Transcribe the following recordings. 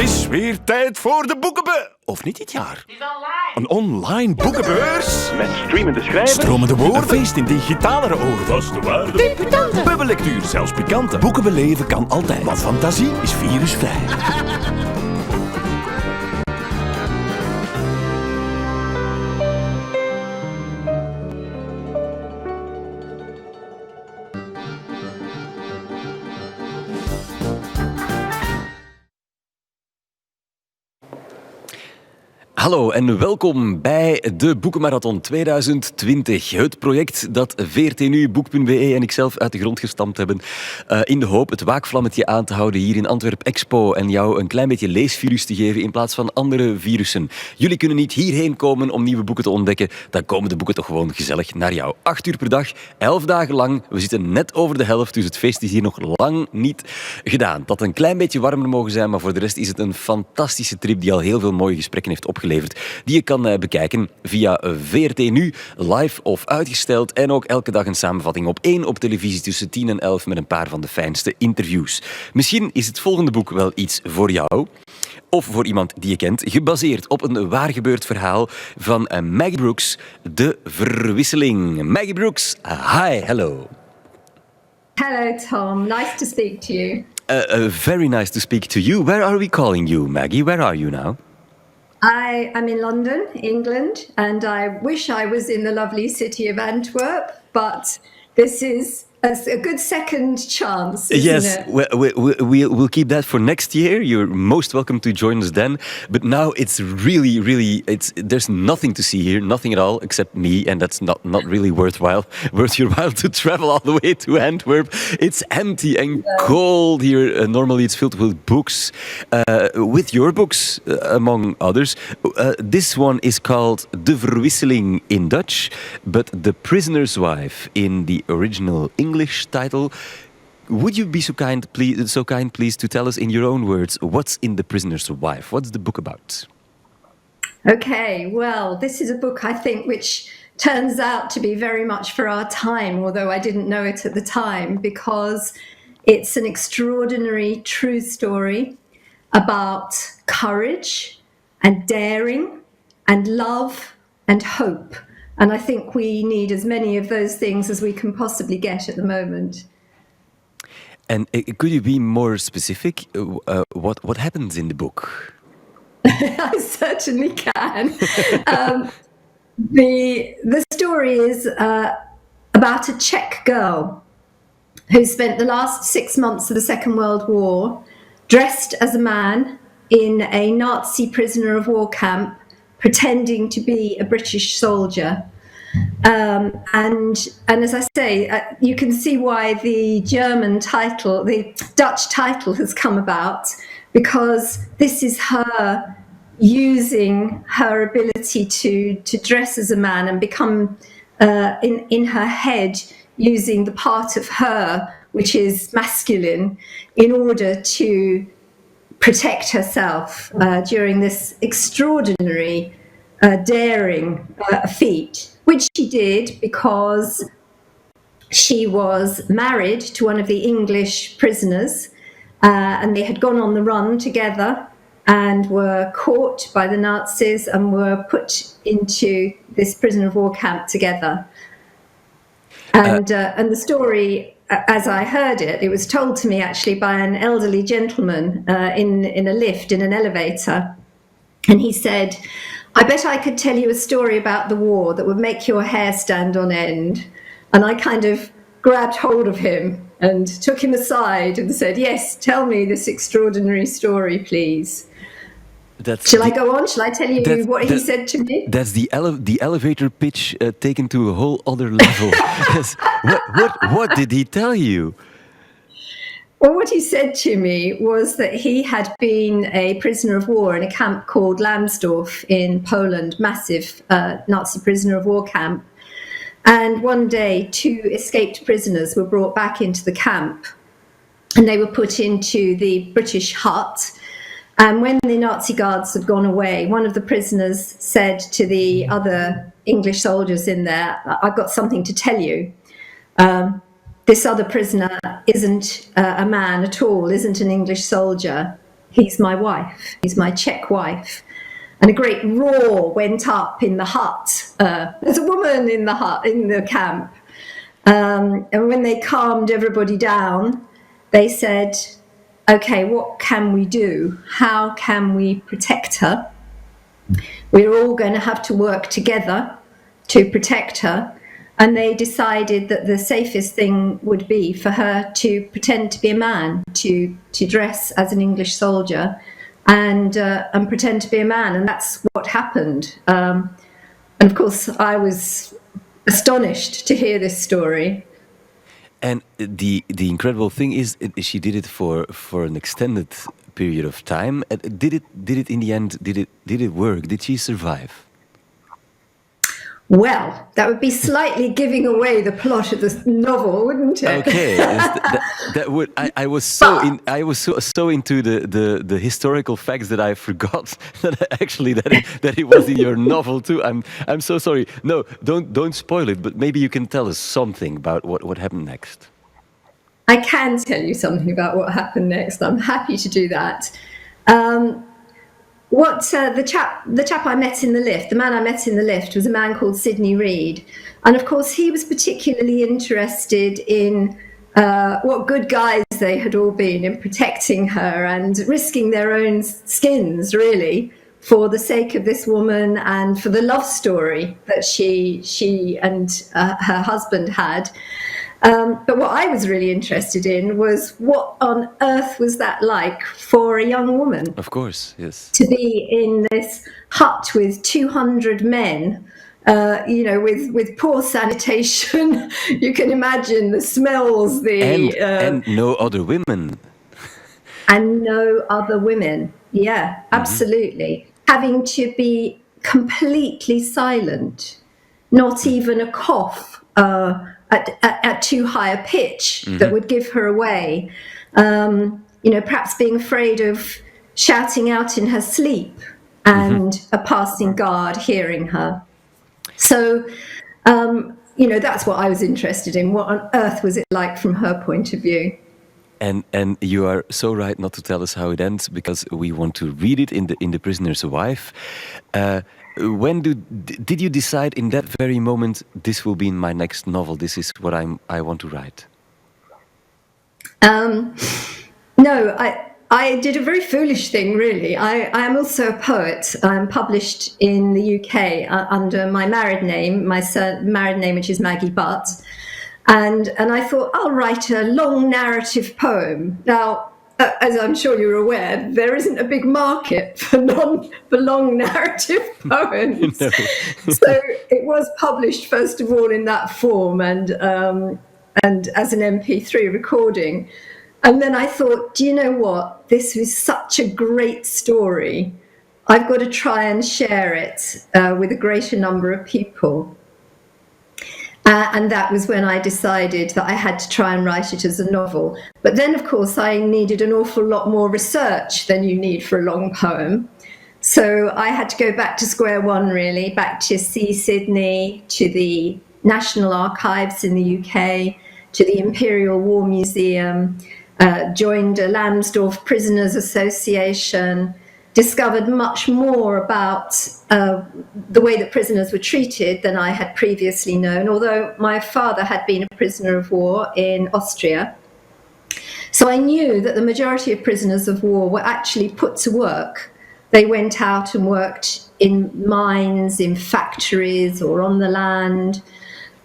is weer tijd voor de Boekenbeurs. Of niet dit jaar? Het is online. Een online boekenbeurs. Met streamende schrijvers. Stromende woorden. Een feest in digitalere oren. Vaste waarde. Debutanten. Bubbellectuur, zelfs pikante. Boeken beleven kan altijd. Want fantasie is virusvrij. Hallo en welkom bij de Boekenmarathon 2020. Het project dat VRT-NU, Boek.be en ikzelf uit de grond gestampt hebben. In de hoop het waakvlammetje aan te houden hier in Antwerp Expo. En jou een klein beetje leesvirus te geven in plaats van andere virussen. Jullie kunnen niet hierheen komen om nieuwe boeken te ontdekken. Dan komen de boeken toch gewoon gezellig naar jou. 8 uur per dag, 11 dagen lang. We zitten net over de helft, dus het feest is hier nog lang niet gedaan. Dat een klein beetje warmer mogen zijn, maar voor de rest is het een fantastische trip die al heel veel mooie gesprekken heeft opgeleverd. Die je kan bekijken via VRT NU, live of uitgesteld. En ook elke dag een samenvatting op 1 op televisie tussen 10 en 11 met een paar van de fijnste interviews. Misschien is het volgende boek wel iets voor jou. Of voor iemand die je kent, gebaseerd op een waargebeurd verhaal van Maggie Brookes, De Verwisseling. Maggie Brookes, hi, hello. Hello, Tom. Nice to speak to you. Very nice to speak to you. Where are we calling you, Maggie? Where are you now? I'm in London, England, and I wish I was in the lovely city of Antwerp, but this is a good second chance, isn't it? We'll keep that for next year. You're most welcome to join us then. But now it's really, there's nothing to see here, nothing at all, except me, and that's not really worth your while to travel all the way to Antwerp. It's empty and cold here. Normally it's filled with books, with your books, among others. This one is called De Verwisseling in Dutch, but The Prisoner's Wife in the original English title. Would you be so kind, please, to tell us in your own words what's in The Prisoner's Wife? What's the book about? Okay, well, this is a book, I think, which turns out to be very much for our time, although I didn't know it at the time, because it's an extraordinary true story about courage and daring and love and hope. And I think we need as many of those things as we can possibly get at the moment. And could you be more specific? What happens in the book? I certainly can. The story is about a Czech girl who spent the last 6 months of the Second World War dressed as a man in a Nazi prisoner of war camp, pretending to be a British soldier. And as I say, you can see why the Dutch title has come about, because this is her using her ability to dress as a man and become, in her head, using the part of her which is masculine in order to protect herself during this extraordinary, daring feat, which she did because she was married to one of the English prisoners, and they had gone on the run together and were caught by the Nazis and were put into this prisoner of war camp together. And the story, as I heard it, it was told to me actually by an elderly gentleman in a lift, in an elevator. And he said, "I bet I could tell you a story about the war that would make your hair stand on end." And I kind of grabbed hold of him and took him aside and said, "Yes, tell me this extraordinary story, please." Shall I go on? Shall I tell you what he said to me? That's the elevator pitch taken to a whole other level. What did he tell you? Well, what he said to me was that he had been a prisoner of war in a camp called Lambsdorff in Poland, massive Nazi prisoner of war camp. And one day, 2 escaped prisoners were brought back into the camp, and they were put into the British hut. And when the Nazi guards had gone away, one of the prisoners said to the other English soldiers in there, "I've got something to tell you. This other prisoner isn't a man at all, isn't an English soldier. he's my wife, he's my Czech wife. And a great roar went up in the hut. There's a woman in the hut, in the camp. And when they calmed everybody down, they said, okay, what can we do? How can we protect her? We're all going to have to work together to protect her. And they decided that the safest thing would be for her to pretend to be a man, to dress as an English soldier and pretend to be a man. And that's what happened. And of course, I was astonished to hear this story. And the incredible thing is, she did it for an extended period of time. Did it in the end? Did it work? Did she survive? Well, that would be slightly giving away the plot of the novel, wouldn't it? Okay, that would. I was so into the historical facts that I forgot that it was in your novel too. I'm so sorry. No, don't spoil it. But maybe you can tell us something about what happened next. I can tell you something about what happened next. I'm happy to do that. The chap I met in the lift, the man I met in the lift, was a man called Sidney Reed. And of course, he was particularly interested in what good guys they had all been in protecting her and risking their own skins, really, for the sake of this woman and for the love story that she and her husband had. But what I was really interested in was what on earth was that like for a young woman? Of course, yes. To be in this hut with 200 men, with poor sanitation. You can imagine the smells, and no other women. And no other women. Yeah, absolutely. Having to be completely silent, not even a cough. At too high a pitch that would give her away. Perhaps being afraid of shouting out in her sleep and a passing guard hearing her. So, that's what I was interested in. What on earth was it like from her point of view? And you are so right not to tell us how it ends, because we want to read it in the Prisoner's Wife. When did you decide in that very moment, this will be in my next novel, this is what I want to write? No, I did a very foolish thing, really. I am also a poet. I'm published in the UK under my married name, married name, which is Maggie Butt. And I thought, I'll write a long narrative poem. Now, as I'm sure you're aware, there isn't a big market for long narrative poems. No. So it was published, first of all, in that form and as an MP3 recording. And then I thought, do you know what? This was such a great story. I've got to try and share it with a greater number of people. And that was when I decided that I had to try and write it as a novel. But then, of course, I needed an awful lot more research than you need for a long poem. So I had to go back to square one, really, back to see Sydney, to the National Archives in the UK, to the Imperial War Museum, joined a Lambsdorff Prisoners Association, discovered much more about the way that prisoners were treated than I had previously known, although my father had been a prisoner of war in Austria. So I knew that the majority of prisoners of war were actually put to work. They went out and worked in mines, in factories, or on the land.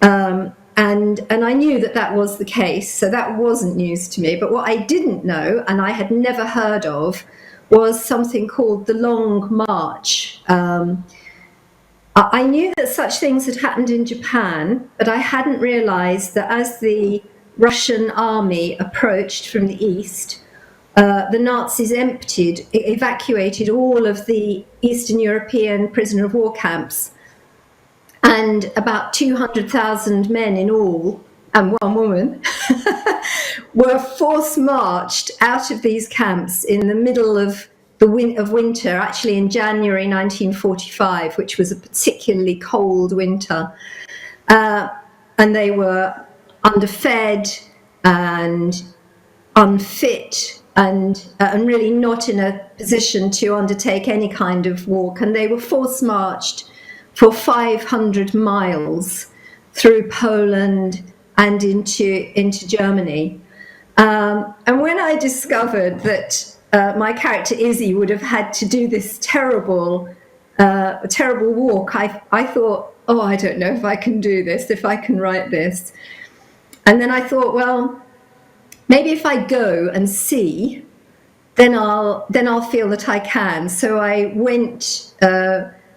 And I knew that was the case, so that wasn't news to me. But what I didn't know, and I had never heard of, was something called the Long March. I knew that such things had happened in Japan, but I hadn't realized that as the Russian army approached from the east, the Nazis evacuated all of the Eastern European prisoner of war camps, and about 200,000 men in all, and one woman, were force-marched out of these camps in the middle of winter, actually in January 1945, which was a particularly cold winter. And they were underfed and unfit and really not in a position to undertake any kind of walk. And they were force marched for 500 miles through Poland and into Germany. And when I discovered that my character Izzy would have had to do this terrible walk, I thought, oh, I don't know if I can do this, if I can write this. And then I thought, well, maybe if I go and see, then I'll feel that I can. So I went.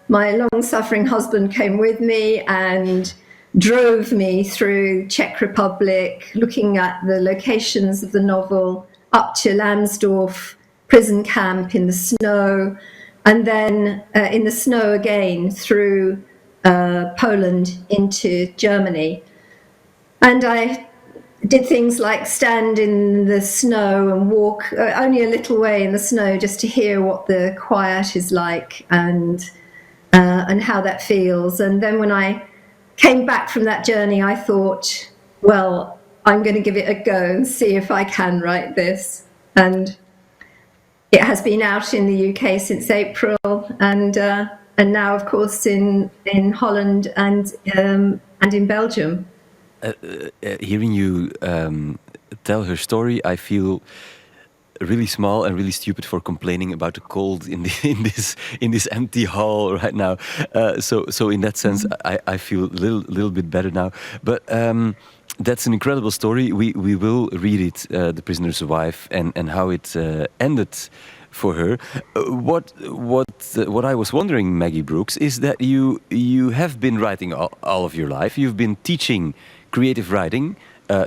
My long-suffering husband came with me and drove me through Czech Republic, looking at the locations of the novel, up to Lambsdorff prison camp in the snow, and then in the snow again through Poland into Germany. And I did things like stand in the snow and walk only a little way in the snow just to hear what the quiet is like and how that feels. And then when I came back from that journey, I thought, well, I'm going to give it a go and see if I can write this. And it has been out in the UK since April, and now, of course, in Holland and in Belgium. Hearing you tell her story, I feel really small and really stupid for complaining about the cold in this empty hall right now. So in that sense, I feel a little bit better now. But that's an incredible story. We will read it, The Prisoner's Wife, and how it ended for her. What I was wondering, Maggie Brookes, is that you have been writing all of your life. You've been teaching creative writing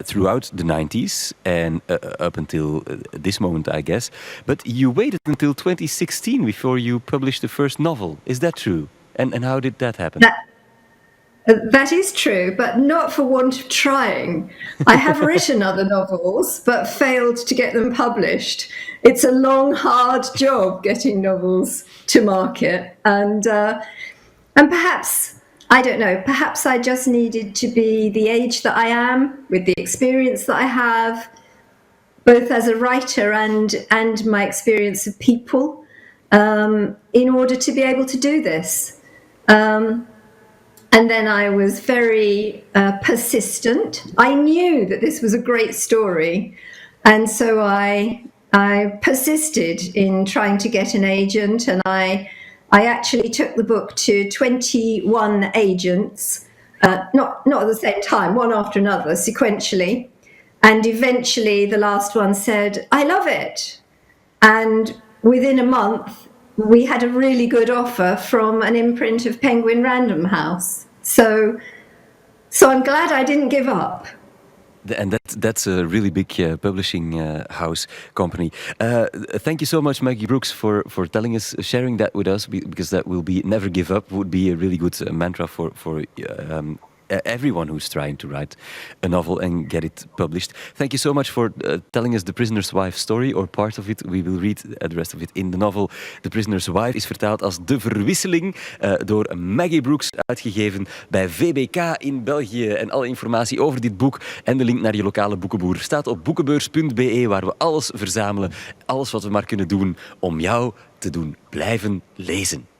throughout the 90s and up until this moment, I guess. But you waited until 2016 before you published the first novel. Is that true? And how did that happen? That is true, but not for want of trying. I have written other novels, but failed to get them published. It's a long, hard job getting novels to market. And perhaps, I don't know, perhaps I just needed to be the age that I am, with the experience that I have, both as a writer and my experience of people, in order to be able to do this. And then I was very persistent. I knew that this was a great story. And so I persisted in trying to get an agent, and I actually took the book to 21 agents, not at the same time, one after another, sequentially. And eventually the last one said, I love it. And within a month, we had a really good offer from an imprint of Penguin Random House. So I'm glad I didn't give up. And that's a really big publishing house company. Thank you so much, Maggie Brookes, for telling us, sharing that with us, because that will be never give up would be a really good mantra for everyone who's trying to write a novel and get it published. Thank you so much for telling us The Prisoner's Wife story, or part of it. We will read the rest of it in the novel. The Prisoner's Wife is vertaald als De Verwisseling door Maggie Brookes, uitgegeven bij VBK in België. En alle informatie over dit boek en de link naar je lokale boekenboer staat op boekenbeurs2020, waar we alles verzamelen. Alles wat we maar kunnen doen om jou te doen blijven lezen.